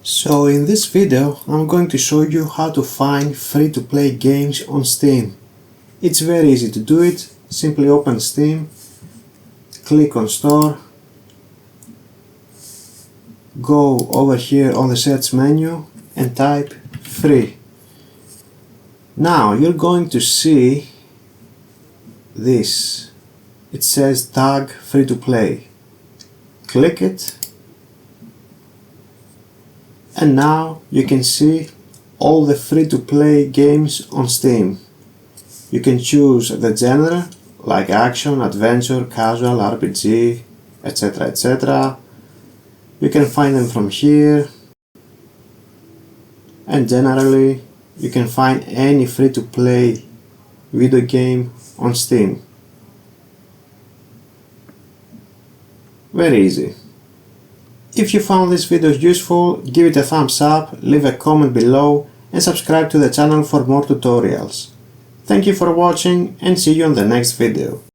So in this video I'm going to show you how to find free-to-play games on Steam. It's very easy to do it. Simply open Steam, click on Store, go over here on the search menu and type free. Now you're going to see this. It says tag free to play. Click it and now you can see all the free to play games on Steam. You can choose the genre like action, adventure, casual, RPG, etc, etc. You can find them from here, and generally you can find any free to play video game on Steam. Very easy. If you found this video useful, give it a thumbs up, leave a comment below and subscribe to the channel for more tutorials. Thank you for watching and see you on the next video.